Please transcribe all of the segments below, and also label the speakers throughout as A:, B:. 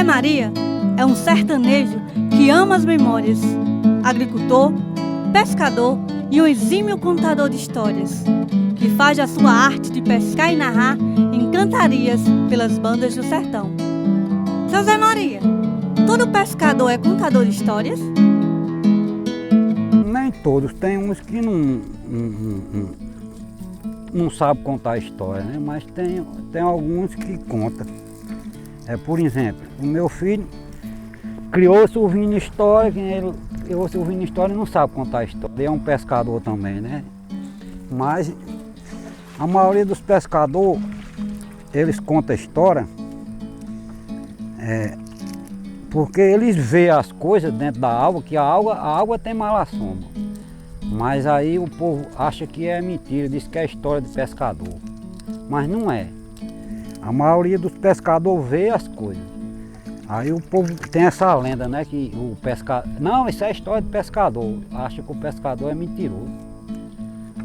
A: Maria é um sertanejo que ama as memórias, agricultor, pescador e um exímio contador de histórias, que faz a sua arte de pescar e narrar em cantarias pelas bandas do sertão. Seu Zé Maria, todo pescador é contador de histórias?
B: Nem todos, tem uns que não sabem contar história, né? Mas tem alguns que contam. Por exemplo, o meu filho criou-se ouvindo história, ele criou-se ouvindo história e não sabe contar história. Ele é um pescador também, né? Mas a maioria dos pescadores, eles contam história porque eles veem as coisas dentro da água, que a água tem mal-assombre. Mas aí o povo acha que é mentira, diz que é história de pescador. Mas não é. A maioria dos pescadores vê as coisas. Aí o povo tem essa lenda, né, que o pescador... Não, isso é história de pescador. Acha que o pescador é mentiroso.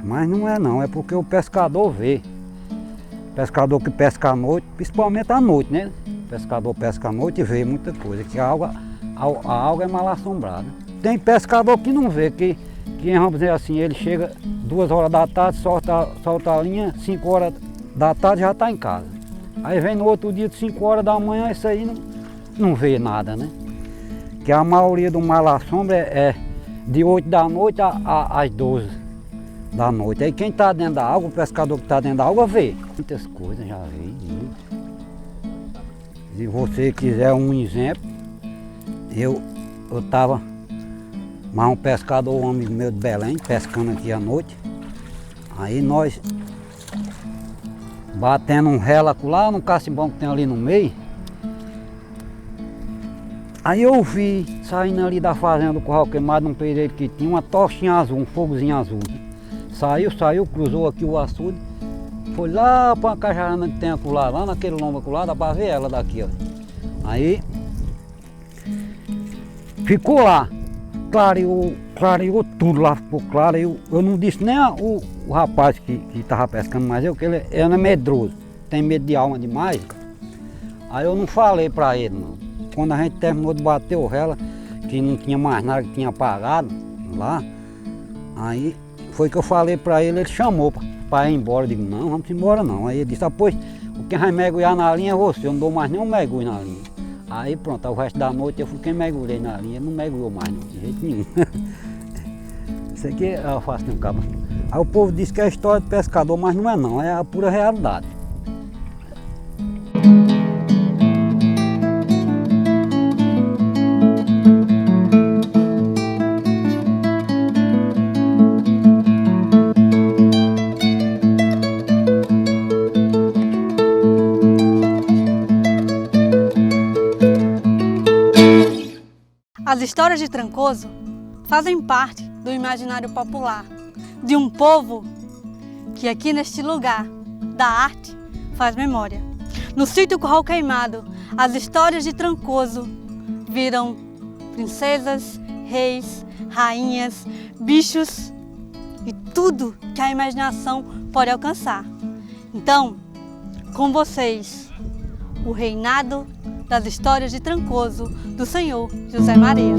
B: Mas não é não, é porque o pescador vê. Pescador que pesca à noite, principalmente à noite, né? O pescador pesca à noite e vê muita coisa, que a água é mal assombrada. Tem pescador que não vê, que vamos dizer assim, ele chega 2 horas da tarde, solta a linha, 5 horas da tarde já está em casa. Aí vem no outro dia de 5 horas da manhã, isso aí não vê nada, né? Que a maioria do mal-assombro é de 8 da noite às 12 da noite. Aí quem está dentro da água, o pescador que está dentro da água vê. Muitas coisas já vi. Se você quiser um exemplo, eu estava mais um pescador, um amigo meu de Belém, pescando aqui à noite. Aí nós batendo um relaco lá no cacimbão que tem ali no meio. Aí eu vi saindo ali da fazenda do Curral Queimado, num pereiro que tinha uma tochinha azul, um fogozinho azul. Saiu, cruzou aqui o açude, foi lá para uma cajarana que tem acolá, lá naquele lombo acolá, dá para ver ela daqui, ó. Aí ficou lá, clareou tudo lá, ficou claro. Eu não disse nem o rapaz que estava pescando, mas que ele é medroso, tem medo de alma demais. Aí eu não falei para ele, não. Quando a gente terminou de bater o rela, que não tinha mais nada, que tinha apagado lá, aí foi que eu falei para ele, ele chamou para ir embora. Eu digo, não, vamos embora não. Aí ele disse, pois, o que vai mergulhar na linha é você, eu não dou mais nenhum mergulho na linha. Aí pronto, o resto da noite eu fui quem mergulhei na linha, ele não mergulhou mais não, de jeito nenhum. Isso aqui eu faço de um cabo. Aí o povo diz que é história de pescador, mas não é não, é a pura realidade.
A: As histórias de Trancoso fazem parte do imaginário popular de um povo que aqui neste lugar da arte faz memória. No sítio Curral Queimado, as histórias de Trancoso viram princesas, reis, rainhas, bichos e tudo que a imaginação pode alcançar. Então, com vocês, o reinado das histórias de Trancoso do Senhor José Maria.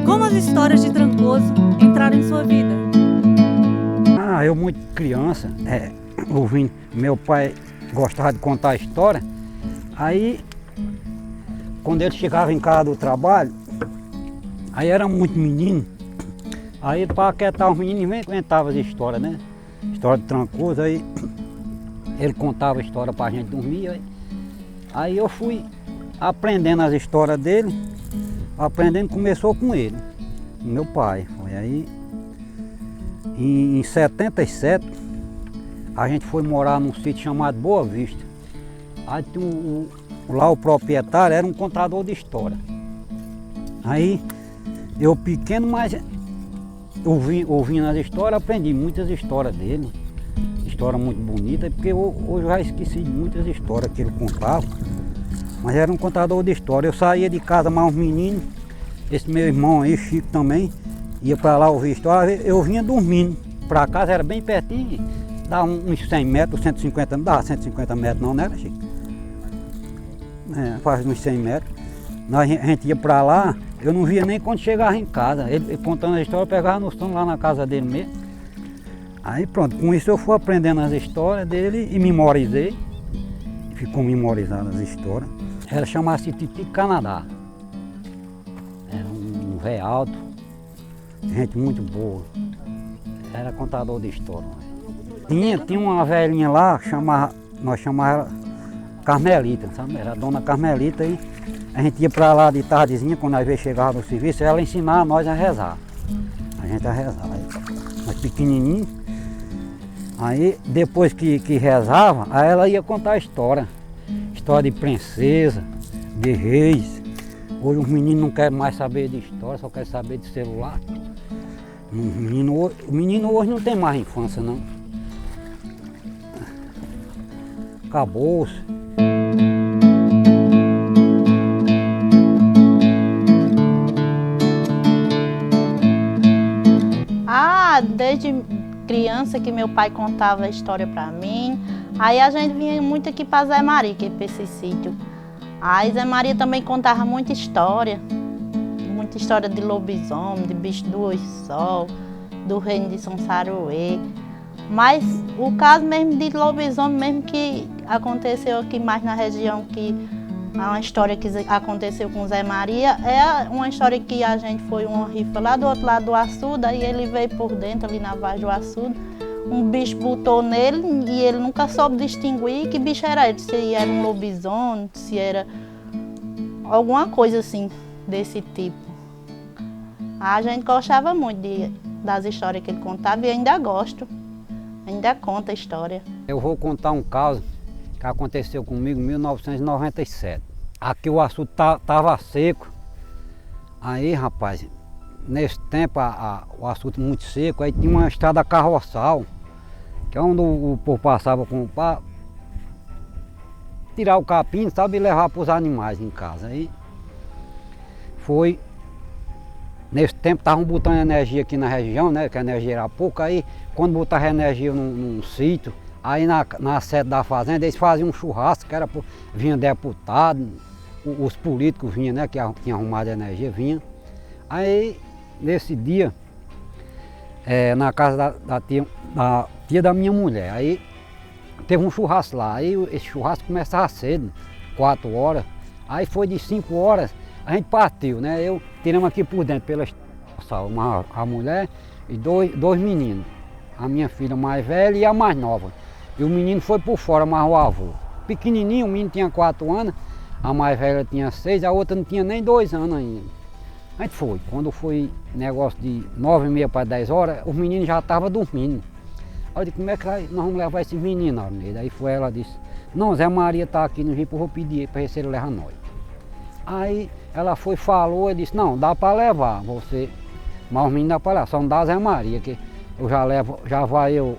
A: Como as histórias de Trancoso entraram em sua vida?
B: Eu muito criança, ouvindo, meu pai gostava de contar história. Aí, quando ele chegava em casa do trabalho, aí era muito menino. Aí para aquietar os meninos, inventava as histórias, né? História de Trancoso, aí ele contava a história para a gente dormir. Aí eu fui aprendendo as histórias dele, começou com ele, meu pai. Foi aí, em 77, a gente foi morar num sítio chamado Boa Vista. Aí lá o proprietário era um contador de história. Aí eu pequeno, mas ouvindo as histórias, aprendi muitas histórias dele. História muito bonita, porque hoje eu já esqueci de muitas histórias que ele contava. Mas era um contador de história. Eu saía de casa mais uns meninos, esse meu irmão aí, Chico também, ia para lá ouvir história, eu vinha dormindo. Para casa era bem pertinho, dava uns 100 metros, 150, não dava 150 metros não, né, Chico? Quase uns 100 metros. A gente ia para lá, eu não via nem quando chegava em casa. Ele contando a história, eu pegava no sono lá na casa dele mesmo. Aí pronto, com isso eu fui aprendendo as histórias dele e memorizei. Ficou memorizado as histórias. Ela chamava-se Titi Canadá. Era um velho alto, gente muito boa. Era contador de história. Tinha uma velhinha lá, nós chamávamos ela Carmelita, sabe? Era a dona Carmelita e a gente ia para lá de tardezinha, quando às vezes chegava do serviço, ela ensinava nós a rezar. A gente a rezar. Nós pequenininhos. Aí depois que rezava, aí ela ia contar a história. História de princesa, de reis. Hoje os meninos não querem mais saber de história, só querem saber de celular. O menino hoje não tem mais infância não. Acabou-se.
C: Desde criança que meu pai contava a história para mim. Aí a gente vinha muito aqui para Zé Maria, que é para esse sítio. Aí Zé Maria também contava muita história de lobisomem, de bicho do oiçol, do reino de São Saruê. Mas o caso mesmo de lobisomem mesmo que aconteceu aqui mais na região, que é uma história que aconteceu com Zé Maria, é uma história que a gente foi uma rifa lá do outro lado do açude, aí ele veio por dentro ali na Vaz do Açude, um bicho botou nele e ele nunca soube distinguir que bicho era ele, se era um lobisomem, se era alguma coisa assim, desse tipo. A gente gostava muito das histórias que ele contava e ainda gosto, ainda conta a história.
B: Eu vou contar um caso que aconteceu comigo em 1997. Aqui o açude estava seco. Aí, rapaz, nesse tempo o açude muito seco, aí tinha uma estrada carroçal, que é onde o povo passava para tirar o capim, sabe, e levar para os animais em casa. Aí foi, nesse tempo estavam botando energia aqui na região, né, que a energia era pouca, aí quando botava energia num sítio, aí na sede da fazenda eles faziam um churrasco, que era vinha deputado, os políticos vinham, né, que tinham arrumado a energia, vinham. Aí nesse dia, na casa da tia da minha mulher, aí teve um churrasco lá, aí esse churrasco começava cedo, 4 horas, aí foi de 5 horas, a gente partiu, né, eu tiramos aqui por dentro pela a mulher e dois meninos, a minha filha mais velha e a mais nova. E o menino foi por fora, mas o avô. Pequenininho, o menino tinha 4 anos, a mais velha tinha 6, a outra não tinha nem 2 anos ainda. A gente foi. Quando foi negócio de 9h30 para 10 horas, os meninos já estavam dormindo. Aí eu disse, como é que nós vamos levar esses meninos, Arneida? Aí foi ela disse, não, Zé Maria está aqui no Rio, eu vou pedir para ele levar nós. Aí ela foi, falou, e disse, não, dá para levar você, mas os meninos dá para levar, só não dá Zé Maria, que eu já levo, já vai eu,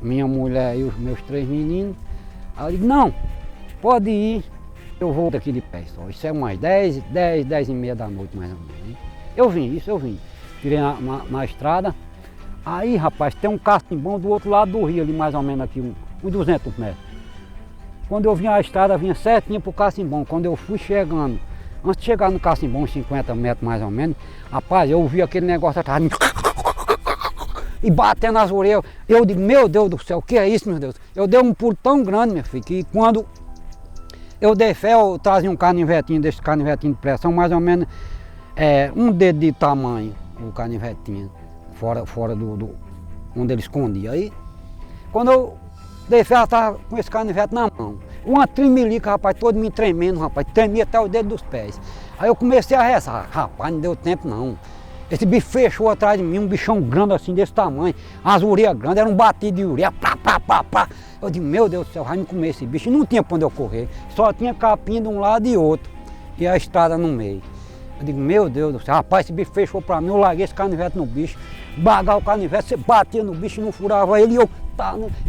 B: minha mulher e os meus 3 meninos. Aí eu disse, não, pode ir, eu vou daqui de pé só. Isso é umas 10h30 da noite mais ou menos. Eu vim, tirei na estrada. Aí, rapaz, tem um castimbão do outro lado do rio ali, mais ou menos aqui, uns 200 metros. Quando eu vinha a estrada, vinha certinho pro castimbão. Quando eu fui chegando, antes de chegar no castimbão, uns 50 metros mais ou menos, rapaz, eu ouvi aquele negócio atrás, e batendo nas orelhas. Eu digo, meu Deus do céu, o que é isso, meu Deus? Eu dei um pulo tão grande, meu filho, que quando eu dei fé, eu trazia um canivetinho, desse canivetinho de pressão, mais ou menos um dedo de tamanho, o canivetinho, fora do onde ele escondia. Aí, quando eu dei fé, ela estava com esse canivete na mão. Uma tremelica, rapaz, todo me tremendo, rapaz, tremia até o dedo dos pés. Aí eu comecei a rezar, rapaz, não deu tempo não. Esse bicho fechou atrás de mim, um bichão grande assim, desse tamanho, as orelhas grandes, era um batido de ureia, pá. Eu digo, meu Deus do céu, vai me comer esse bicho. E não tinha para onde eu correr, só tinha capim de um lado e outro, e a estrada no meio. Eu digo, meu Deus do céu, rapaz, esse bicho fechou para mim, eu larguei esse canivete no bicho, bagava o canivete, você batia no bicho e não furava ele, e eu,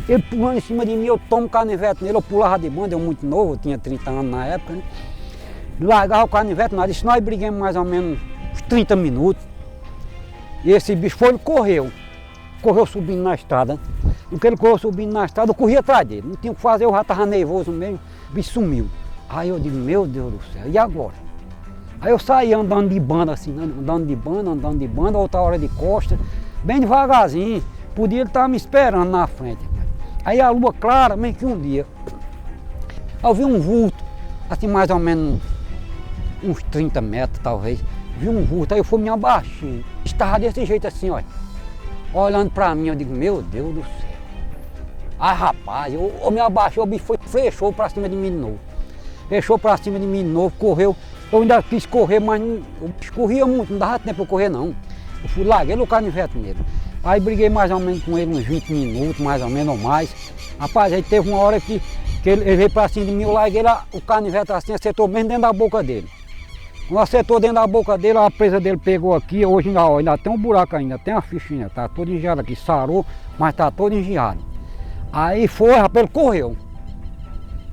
B: ele pulando em cima de mim, eu tomo o canivete nele, eu pulava de banda, eu muito novo, eu tinha 30 anos na época, né? Largava o canivete, nós briguemos mais ou menos uns 30 minutos. E esse bicho foi, ele correu subindo na estrada. No que ele correu subindo na estrada, eu corri atrás dele. Não tinha o que fazer, eu já estava nervoso mesmo, o bicho sumiu. Aí eu digo, meu Deus do céu, e agora? Aí eu saí andando de banda assim, andando de banda, outra hora de costa, bem devagarzinho. Podia ele estar me esperando na frente. Aí a lua clara, meio que um dia, eu vi um vulto, assim mais ou menos uns 30 metros talvez. Vi um vulto, aí eu fui me abaixei. Estava desse jeito assim, olha. Olhando pra mim, eu digo, meu Deus do céu. Ai rapaz, eu me abaixei, o bicho fechou pra cima de mim de novo. Fechou pra cima de mim de novo, correu. Eu ainda quis correr, mas o bicho corria muito, não dava tempo pra eu correr não. Eu fui, larguei no canivete nele. Aí briguei mais ou menos com ele uns 20 minutos, mais ou menos ou mais. Rapaz, aí teve uma hora que ele veio pra cima de mim, eu larguei lá, o canivete assim, acertou mesmo dentro da boca dele. Quando acertou dentro da boca dele, a presa dele pegou aqui, hoje ainda tem um buraco ainda, tem uma fichinha, tá todo engiado aqui, sarou, mas tá todo engiado. Aí foi, rapaz, ele correu.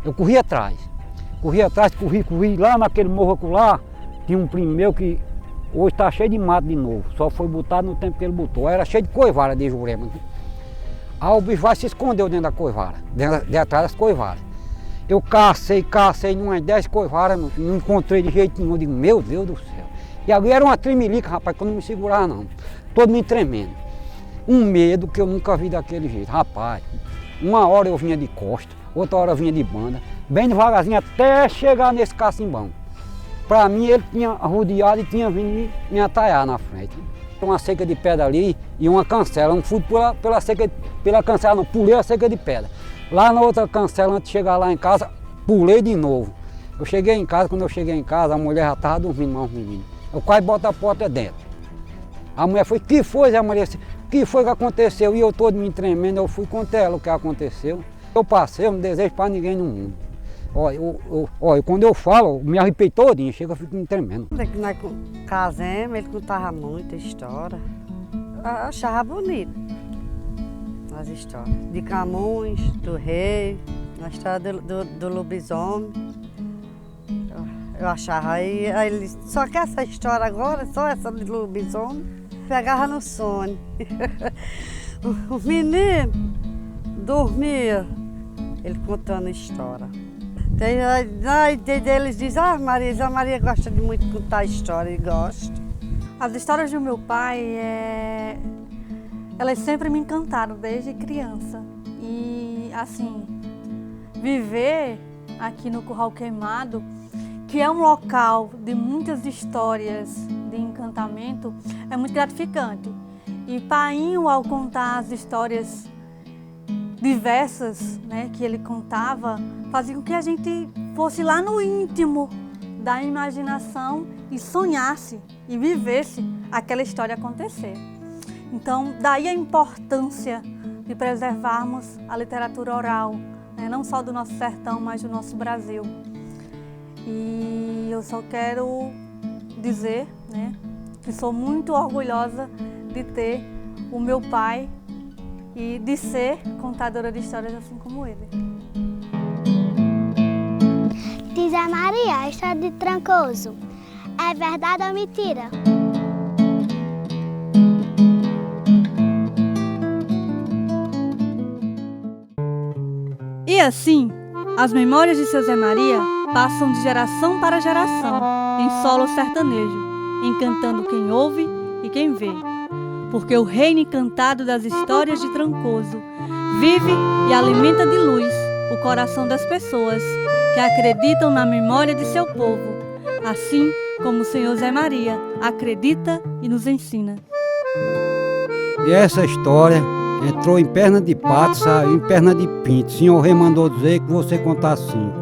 B: Eu corri atrás, corri, lá naquele morro lá, tinha um primo meu que hoje tá cheio de mato de novo, só foi botado no tempo que ele botou, era cheio de coivara de Jurema. Aí o bicho vai se escondeu dentro da coivara, de atrás das coivaras. Eu cacei umas 10 coivaras, não encontrei de jeito nenhum, eu digo, meu Deus do céu. E agora era uma tremelica, rapaz, que eu não me segurava não, todo me tremendo. Um medo que eu nunca vi daquele jeito, rapaz. Uma hora eu vinha de costa, outra hora eu vinha de banda, bem devagarzinho até chegar nesse cacimbão. Para mim ele tinha rodeado e tinha vindo me atalhar na frente. Uma seca de pedra ali e uma cancela, não fui pela cancela, não, pulei a seca de pedra. Lá na outra cancela, antes de chegar lá em casa, pulei de novo. Eu cheguei em casa, quando eu cheguei em casa, a mulher já estava dormindo, mais os meninos. Eu quase boto a porta dentro. A mulher foi, que foi, Zé Maria? O que foi que aconteceu? E eu todo me tremendo, eu fui contar ela o que aconteceu. Eu passei, eu não desejo para ninguém no mundo. Olha, quando eu falo, me arrepiei todinho, chega, eu fico me tremendo.
D: Quando nós casamos, ele contava muita história. Eu achava bonito as histórias. De Camões, do rei, a história do lobisomem. Eu achava, aí ele, só que essa história agora, só essa do lobisomem, pegava no sono. O menino dormia, ele contando história. Eles dizem, a Maria gosta de muito contar história, e gosta.
A: As histórias do meu pai, elas sempre me encantaram desde criança. E assim, viver aqui no Curral Queimado, que é um local de muitas histórias de encantamento, é muito gratificante. E Painho, ao contar as histórias diversas, né, que ele contava, fazia com que a gente fosse lá no íntimo da imaginação e sonhasse e vivesse aquela história acontecer. Então, daí a importância de preservarmos a literatura oral, né, não só do nosso sertão, mas do nosso Brasil. E eu só quero dizer, né, que sou muito orgulhosa de ter o meu pai e de ser contadora de histórias assim como ele.
E: Diz a Maria, a história de Trancoso. É verdade ou mentira?
A: E assim, as memórias de seu Zé Maria passam de geração para geração em solo sertanejo, encantando quem ouve e quem vê. Porque o reino encantado das histórias de Trancoso vive e alimenta de luz o coração das pessoas que acreditam na memória de seu povo, assim como o Senhor Zé Maria acredita e nos ensina.
B: E essa história entrou em perna de pato, saiu em perna de pinto. O senhor rei mandou dizer que você contar 5.